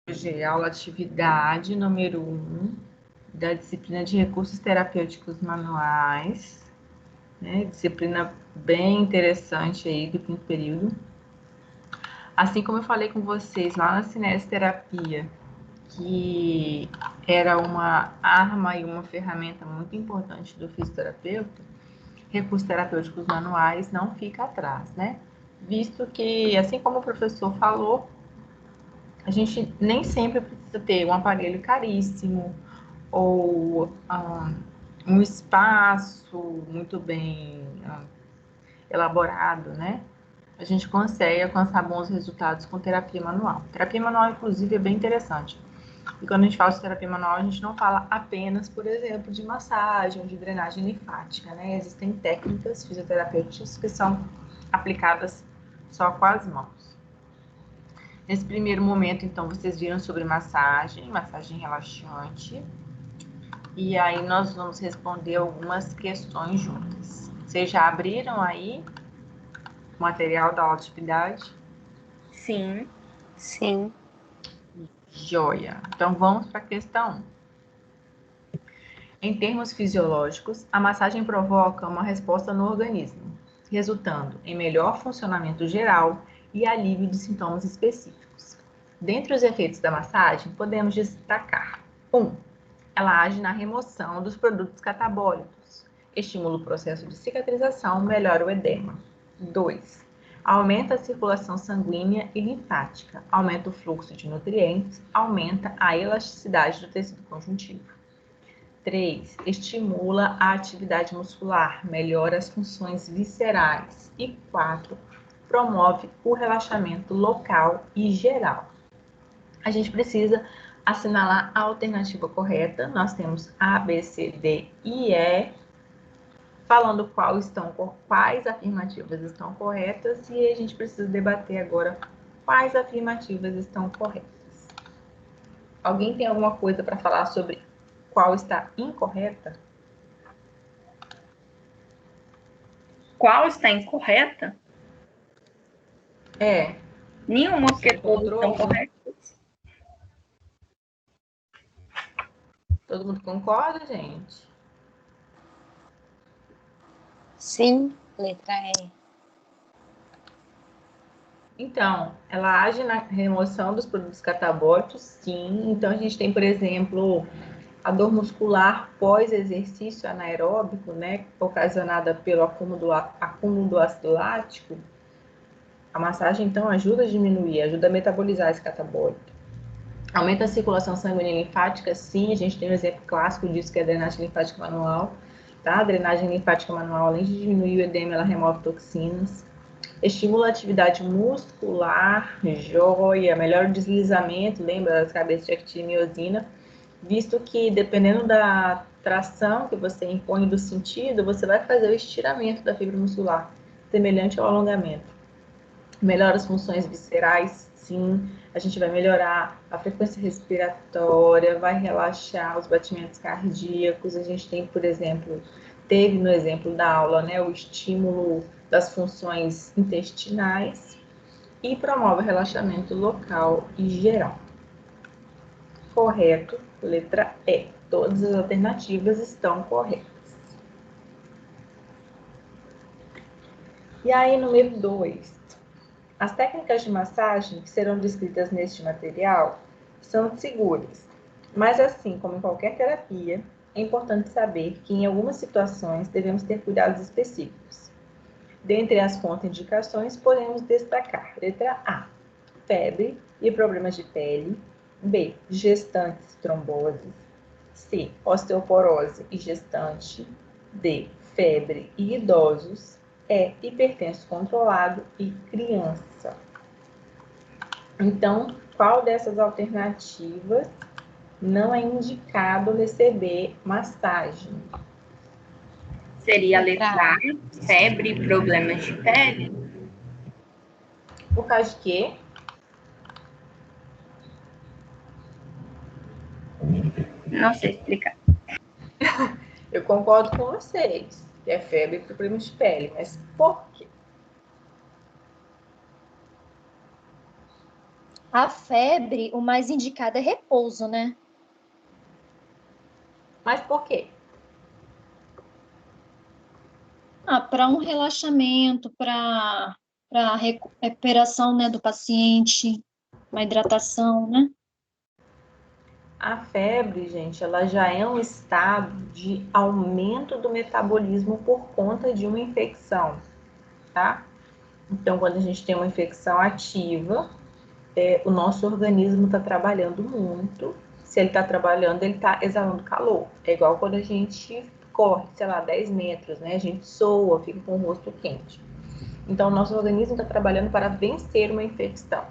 Hoje é aula atividade número 1 da disciplina de recursos terapêuticos manuais, né? Disciplina bem interessante aí do quinto período. Assim como eu falei com vocês lá na cinesioterapia, que era uma arma e uma ferramenta muito importante do fisioterapeuta, recursos terapêuticos manuais não fica atrás, né? Visto que, assim como o professor falou, a gente nem sempre precisa ter um aparelho caríssimo ou um espaço muito bem elaborado, né? A gente consegue alcançar bons resultados com terapia manual. Terapia manual, inclusive, é bem interessante. E quando a gente fala de terapia manual, a gente não fala apenas, por exemplo, de massagem ou de drenagem linfática, né? Existem técnicas fisioterapêuticas que são aplicadas só com as mãos. Nesse primeiro momento, então, vocês viram sobre massagem relaxante. E aí nós vamos responder algumas questões juntas. Vocês já abriram aí o material da aula de atividade? Sim. Sim. Joia. Então vamos para a questão 1. Em termos fisiológicos, a massagem provoca uma resposta no organismo, resultando em melhor funcionamento geral e alívio de sintomas específicos. Dentre os efeitos da massagem, podemos destacar: 1. Ela age na remoção dos produtos catabólicos, estimula o processo de cicatrização, melhora o edema. 2. Aumenta a circulação sanguínea e linfática, aumenta o fluxo de nutrientes, aumenta a elasticidade do tecido conjuntivo. 3. Estimula a atividade muscular, melhora as funções viscerais. E 4. Promove o relaxamento local e geral. A gente precisa assinalar a alternativa correta. Nós temos A, B, C, D e E, falando quais afirmativas estão corretas, e a gente precisa debater agora quais afirmativas estão corretas. Alguém tem alguma coisa para falar sobre qual está incorreta? Qual está incorreta? Nenhuma, porque todas estão corretas. Todo mundo concorda, gente? Sim, letra E. Então, ela age na remoção dos produtos catabólicos, sim. Então, a gente tem, por exemplo, a dor muscular pós-exercício anaeróbico, né, ocasionada pelo acúmulo do ácido lático. A massagem, então, ajuda a diminuir, ajuda a metabolizar esse catabólico. Aumenta a circulação sanguínea e linfática, sim. A gente tem um exemplo clássico disso, que é a drenagem linfática manual. Tá? A drenagem linfática manual, além de diminuir o edema, ela remove toxinas. Estimula a atividade muscular, joia, melhora o deslizamento, lembra das cabeças de actina-miosina, visto que dependendo da tração que você impõe do sentido, você vai fazer o estiramento da fibra muscular, semelhante ao alongamento. Melhora as funções viscerais, sim. A gente vai melhorar a frequência respiratória, vai relaxar os batimentos cardíacos. A gente tem, por exemplo, teve no exemplo da aula, né, o estímulo das funções intestinais e promove o relaxamento local e geral. Correto, letra E. Todas as alternativas estão corretas. E aí, número 2. As técnicas de massagem que serão descritas neste material são seguras, mas assim como em qualquer terapia, é importante saber que em algumas situações devemos ter cuidados específicos. Dentre as contraindicações, podemos destacar: letra A, febre e problemas de pele. B, gestantes e tromboses. C, osteoporose e gestante. D, febre e idosos. E, hipertenso controlado e criança. Então, qual dessas alternativas não é indicado receber massagem? Seria a letra A, febre e problemas de pele? Por causa de quê? Não sei explicar. Eu concordo com vocês, que é febre e problemas de pele, mas por quê? A febre, o mais indicado é repouso, né? Mas por quê? Para um relaxamento, para recuperação, né, do paciente, uma hidratação, né? A febre, gente, ela já é um estado de aumento do metabolismo por conta de uma infecção, tá? Então, quando a gente tem uma infecção ativa, o nosso organismo está trabalhando muito. Se ele está trabalhando, ele está exalando calor. É igual quando a gente corre, sei lá, 10 metros, né? A gente soa, fica com o rosto quente. Então, o nosso organismo está trabalhando para vencer uma infecção.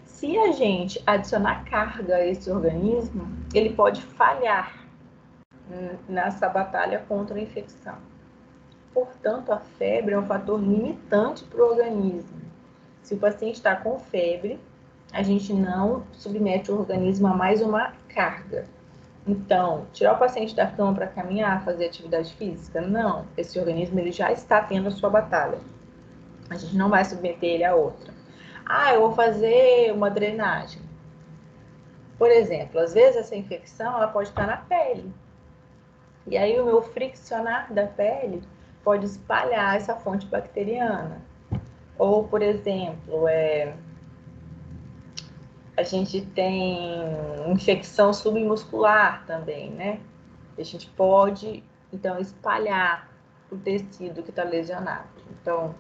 Se a gente adicionar carga a esse organismo, ele pode falhar nessa batalha contra a infecção. Portanto, a febre é um fator limitante para o organismo. Se o paciente está com febre, a gente não submete o organismo a mais uma carga. Então, tirar o paciente da cama para caminhar, fazer atividade física? Não. Esse organismo ele já está tendo a sua batalha. A gente não vai submeter ele a outra. Eu vou fazer uma drenagem. Por exemplo, às vezes essa infecção ela pode estar na pele. E aí o meu friccionar da pele pode espalhar essa fonte bacteriana. Ou, por exemplo, a gente tem infecção submuscular também, né? A gente pode, então, espalhar o tecido que está lesionado. Então,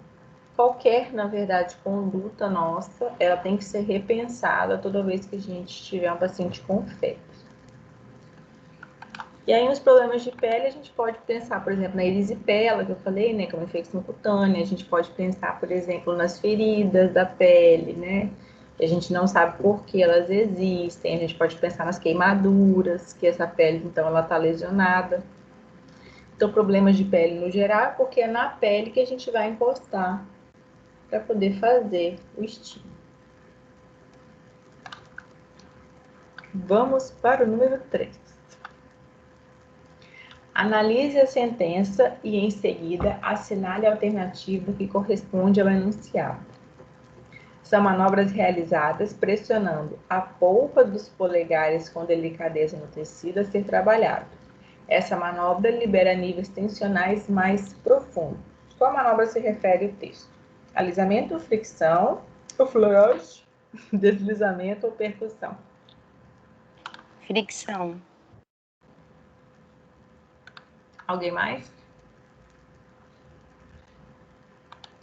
qualquer, na verdade, conduta nossa, ela tem que ser repensada toda vez que a gente tiver um paciente com febre. E aí, nos problemas de pele, a gente pode pensar, por exemplo, na erisipela, que eu falei, né, que é uma infecção cutânea. A gente pode pensar, por exemplo, nas feridas da pele, né? Que a gente não sabe por que elas existem. A gente pode pensar nas queimaduras, que essa pele, então, ela está lesionada. Então, problemas de pele no geral, porque é na pele que a gente vai encostar para poder fazer o estímulo. Vamos para o número 3. Analise a sentença e, em seguida, assinale a alternativa que corresponde ao enunciado. São manobras realizadas pressionando a polpa dos polegares com delicadeza no tecido a ser trabalhado. Essa manobra libera níveis tensionais mais profundos. Qual manobra se refere o texto? Alisamento, fricção, fleurage, deslizamento ou percussão? Fricção. Alguém mais?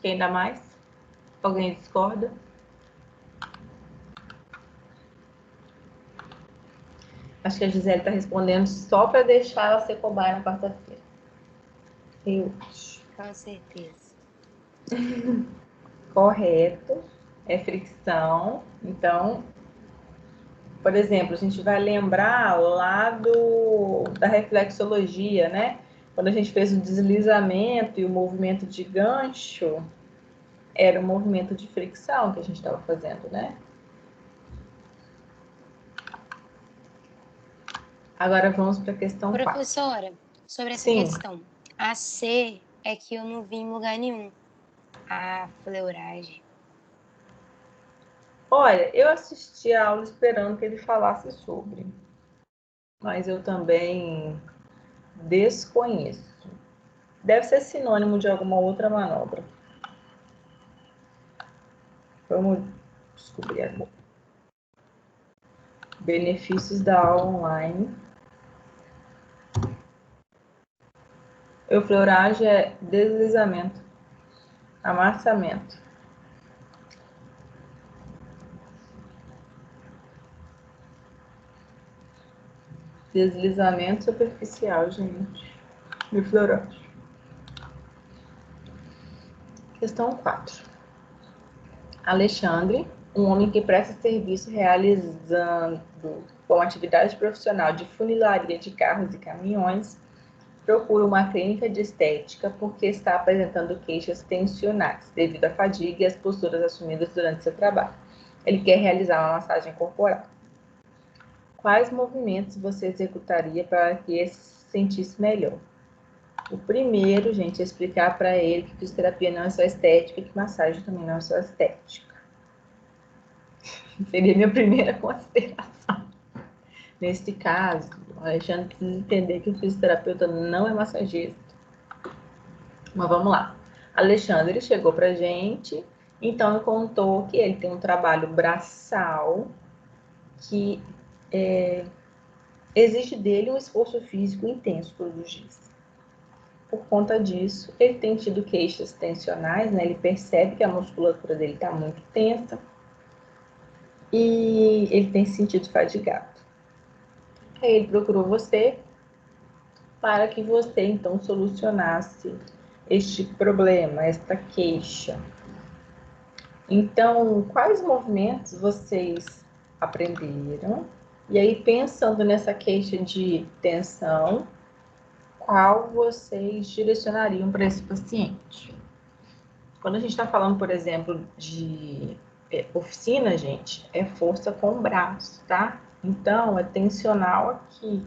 Quem dá mais? Alguém discorda? Acho que a Gisele está respondendo só para deixar ela ser cobaia na quarta-feira. Eu acho. Com certeza. Correto. É fricção. Então, por exemplo, a gente vai lembrar lá da reflexologia, né? Quando a gente fez o deslizamento e o movimento de gancho, era um movimento de fricção que a gente estava fazendo, né? Agora vamos para a questão 4. Professora, sobre essa Sim. questão, a C é que eu não vi em lugar nenhum. A fleuragem. Olha, eu assisti a aula esperando que ele falasse sobre, mas eu também desconheço. Deve ser sinônimo de alguma outra manobra. Vamos descobrir agora. Benefícios da aula online. Eufleuragem é deslizamento, amassamento. Deslizamento superficial, gente. Eufleuragem. Questão 4. Alexandre, um homem que presta serviço realizando com atividade profissional de funilaria de carros e caminhões, procura uma clínica de estética porque está apresentando queixas tensionais devido à fadiga e às posturas assumidas durante seu trabalho. Ele quer realizar uma massagem corporal. Quais movimentos você executaria para que ele se sentisse melhor? O primeiro, gente, é explicar para ele que fisioterapia não é só estética e que massagem também não é só estética. Seria minha primeira consideração. Nesse caso, o Alexandre precisa entender que o fisioterapeuta não é massagista. Mas vamos lá. Alexandre chegou pra gente, então contou que ele tem um trabalho braçal que exige dele um esforço físico intenso todos os dias. Por conta disso, ele tem tido queixas tensionais, né? Ele percebe que a musculatura dele está muito tensa e ele tem se sentido fadigado. Aí ele procurou você para que você, então, solucionasse este problema, esta queixa. Então, quais movimentos vocês aprenderam? E aí, pensando nessa queixa de tensão, qual vocês direcionariam para esse paciente? Quando a gente está falando, por exemplo, de oficina, gente, é força com o braço, tá? Então, é tensional aqui,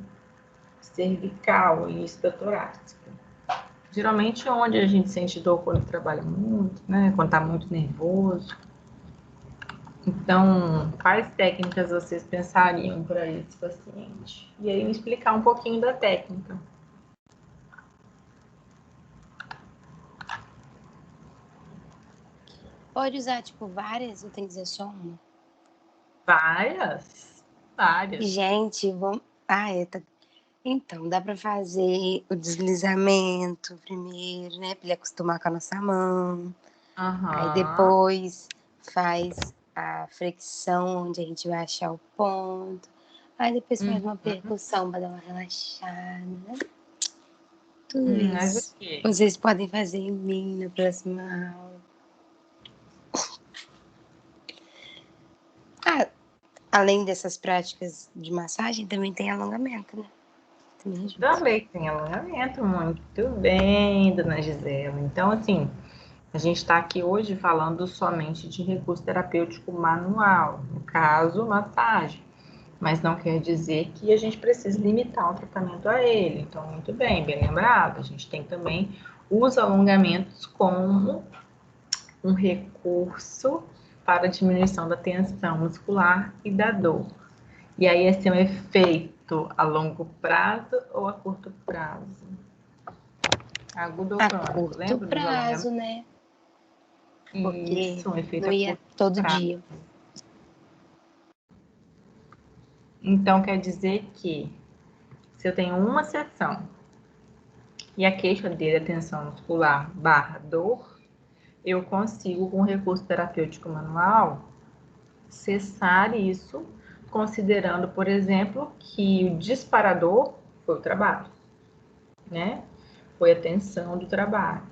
cervical e torácica. Geralmente, onde a gente sente dor quando trabalha muito, né? Quando está muito nervoso. Então, quais técnicas vocês pensariam para esse paciente? E aí, me explicar um pouquinho da técnica. Pode usar, tipo, várias ou tem que dizer só uma? Várias. Gente, vamos... Então, dá para fazer o deslizamento primeiro, né? Para ele acostumar com a nossa mão. Aí depois faz a flexão, onde a gente vai achar o ponto. Aí depois faz uma percussão para dar uma relaxada. Tudo isso. Vocês podem fazer em mim na próxima aula. Além dessas práticas de massagem, também tem alongamento, né? Também tem alongamento. Muito bem, dona Gisela. Então, assim, a gente está aqui hoje falando somente de recurso terapêutico manual, no caso, massagem. Mas não quer dizer que a gente precise limitar o tratamento a ele. Então, muito bem, bem lembrado. A gente tem também os alongamentos como um recurso para diminuição da tensão muscular e da dor. E aí, esse é um efeito a longo prazo ou a curto prazo? Agudo ou crônico? A curto prazo, né? Porque isso, um efeito não ia todo dia. Então, quer dizer que se eu tenho uma sessão e a queixa dele é tensão muscular / dor, eu consigo, com recurso terapêutico manual, cessar isso, considerando, por exemplo, que o disparador foi o trabalho, né? Foi a tensão do trabalho.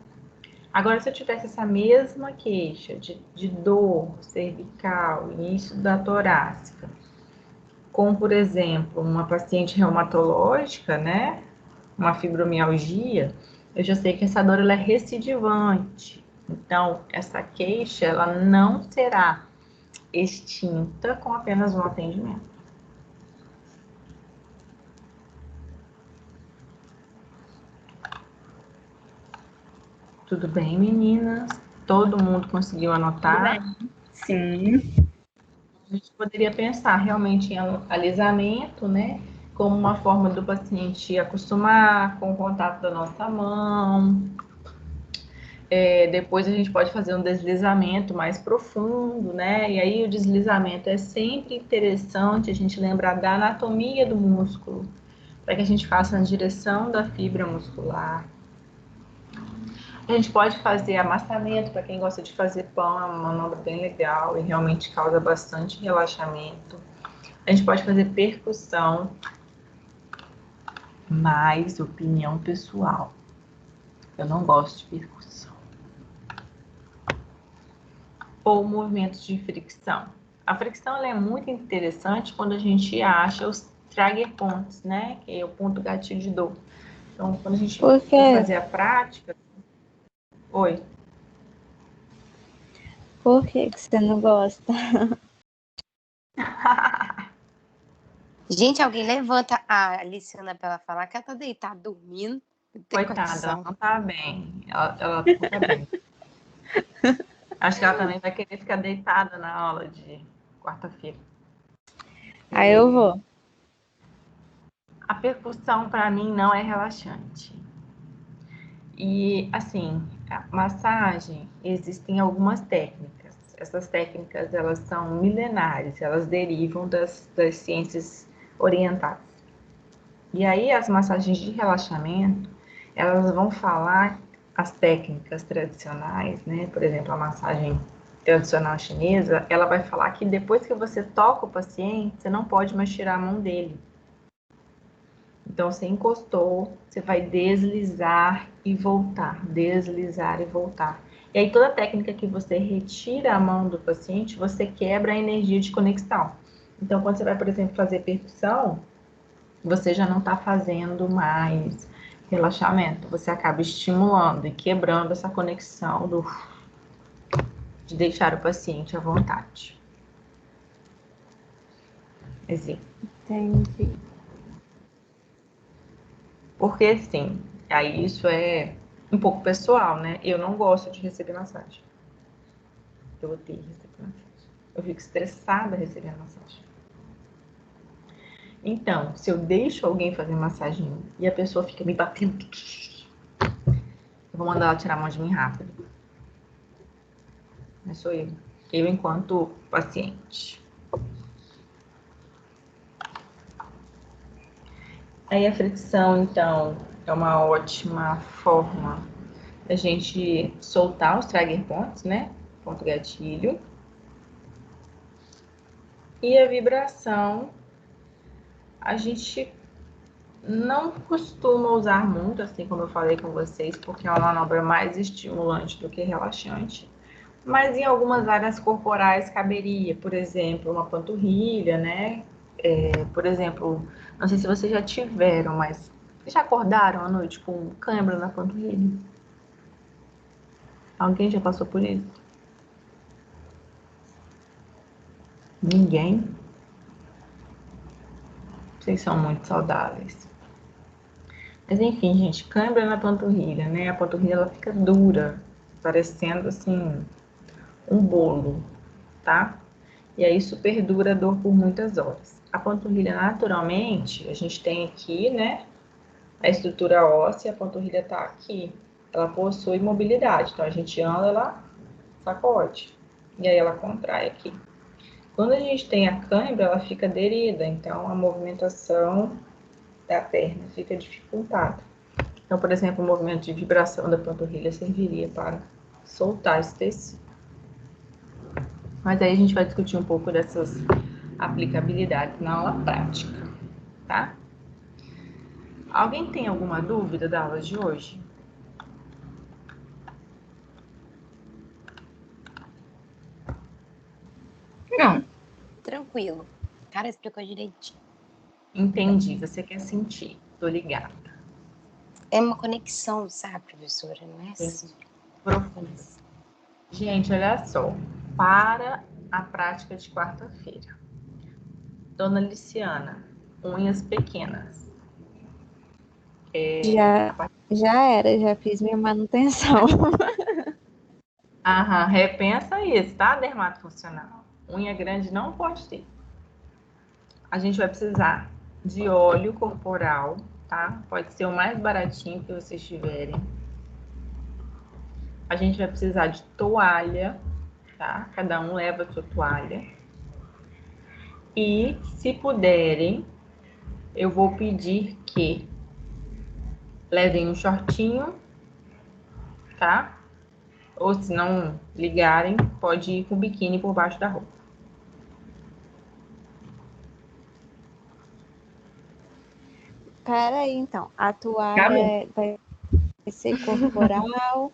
Agora, se eu tivesse essa mesma queixa de dor cervical, início da torácica, com, por exemplo, uma paciente reumatológica, né? Uma fibromialgia, eu já sei que essa dor ela é recidivante. Então, essa queixa ela não será extinta com apenas um atendimento. Tudo bem, meninas? Todo mundo conseguiu anotar? Tudo bem. Sim. A gente poderia pensar realmente em alisamento, né? Como uma forma do paciente acostumar com o contato da nossa mão. Depois a gente pode fazer um deslizamento mais profundo, né? E aí o deslizamento é sempre interessante a gente lembrar da anatomia do músculo, para que a gente faça na direção da fibra muscular. A gente pode fazer amassamento, para quem gosta de fazer pão, é uma manobra bem legal e realmente causa bastante relaxamento. A gente pode fazer percussão, mas opinião pessoal. Eu não gosto de percussão. Ou movimentos de fricção. A fricção ela é muito interessante quando a gente acha os trigger points, né? Que é o ponto gatilho de dor. Então, quando a gente for fazer a prática... Oi. Por que você não gosta? Gente, alguém levanta a Aliciana para ela falar que ela tá deitada dormindo. Coitada, ela não tá bem. Ela não tá bem. Acho que ela também vai querer ficar deitada na aula de quarta-feira. Aí eu vou. A percussão, para mim, não é relaxante. E, assim, a massagem, existem algumas técnicas. Essas técnicas, elas são milenares, elas derivam das ciências orientais. E aí, as massagens de relaxamento, elas vão falar as técnicas tradicionais, né? Por exemplo, a massagem tradicional chinesa, ela vai falar que depois que você toca o paciente, você não pode mais tirar a mão dele. Então, você encostou, você vai deslizar e voltar, deslizar e voltar. E aí, toda técnica que você retira a mão do paciente, você quebra a energia de conexão. Então, quando você vai, por exemplo, fazer percussão, você já não está fazendo mais relaxamento. Você acaba estimulando e quebrando essa conexão de deixar o paciente à vontade. Entendi. Porque, sim, aí isso é um pouco pessoal, né? Eu não gosto de receber massagem. Eu odeio receber massagem. Eu fico estressada recebendo massagem. Então, se eu deixo alguém fazer massagem e a pessoa fica me batendo, eu vou mandar ela tirar a mão de mim rápido. Mas sou eu. Eu enquanto paciente. Aí a fricção, então, é uma ótima forma da gente soltar os trigger points, né? Ponto gatilho. E a vibração, a gente não costuma usar muito, assim como eu falei com vocês, porque é uma manobra mais estimulante do que relaxante. Mas em algumas áreas corporais caberia, por exemplo, uma panturrilha, né? Por exemplo, não sei se vocês já tiveram, mas vocês já acordaram à noite com cãibra na panturrilha? Alguém já passou por isso? Ninguém? Vocês são muito saudáveis. Mas enfim, gente, cãibra na panturrilha, né? A panturrilha ela fica dura, parecendo assim um bolo, tá? E aí isso perdura a dor por muitas horas. A panturrilha, naturalmente, a gente tem aqui, né? A estrutura óssea, a panturrilha tá aqui. Ela possui mobilidade, então a gente anda, ela sacode. E aí ela contrai aqui. Quando a gente tem a cãibra, ela fica aderida, então a movimentação da perna fica dificultada. Então, por exemplo, o movimento de vibração da panturrilha serviria para soltar esse tecido. Mas aí a gente vai discutir um pouco dessas aplicabilidades na aula prática, tá? Alguém tem alguma dúvida da aula de hoje? Não. Tranquilo. O cara explicou direitinho. Entendi, você quer sentir, tô ligada. É uma conexão, sabe, professora? Não é assim? Profunda. Gente, olha só. Para a prática de quarta-feira. Dona Liciana, unhas pequenas. Já era, já fiz minha manutenção. Aham, repensa isso, tá, dermatofuncional? Unha grande não pode ter. A gente vai precisar de óleo corporal, tá? Pode ser o mais baratinho que vocês tiverem. A gente vai precisar de toalha, tá? Cada um leva a sua toalha. E, se puderem, eu vou pedir que levem um shortinho, tá? Ou se não ligarem, pode ir com biquíni por baixo da roupa. Pera aí, então. A toalha vai ser corporal,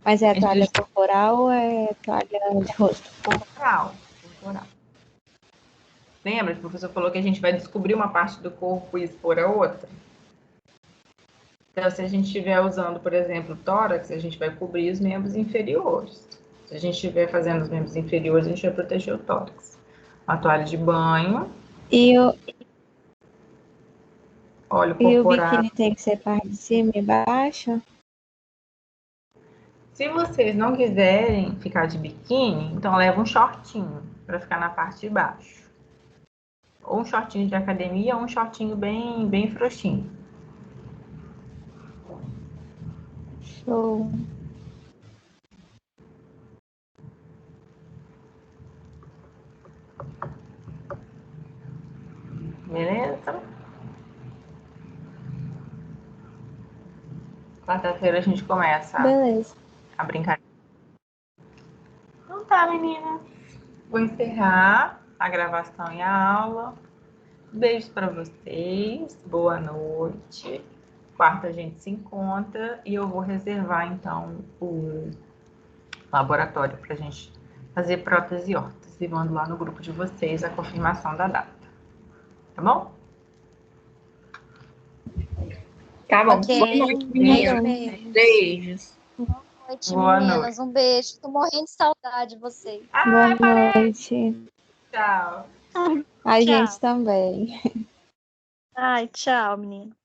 mas é a toalha corporal ou é toalha de rosto? Corporal. Lembra que o professor falou que a gente vai descobrir uma parte do corpo e expor a outra? Então, se a gente estiver usando, por exemplo, tórax, a gente vai cobrir os membros inferiores. Se a gente estiver fazendo os membros inferiores, a gente vai proteger o tórax. Uma toalha de banho. E Óleo o corporal. biquíni tem que ser parte de cima e baixo? Se vocês não quiserem ficar de biquíni, então leva um shortinho. para ficar na parte de baixo. Ou um shortinho de academia ou um shortinho bem frouxinho. Show. Beleza? Quarta-feira a gente começa Beleza. a brincadeira. Então tá, meninas. Vou encerrar a gravação e a aula. Beijos para vocês. Boa noite. Quarta a gente se encontra e eu vou reservar então o laboratório para a gente fazer prótese e órtese. E mando lá no grupo de vocês a confirmação da data. Tá bom? Tá bom. Ok. Boa noite, meninas. Beijos. Boa noite, Boa meninas. Um beijo. Tô morrendo de saudade de vocês. Boa noite. Tchau. A Tchau. gente também. Ai, tchau, menina.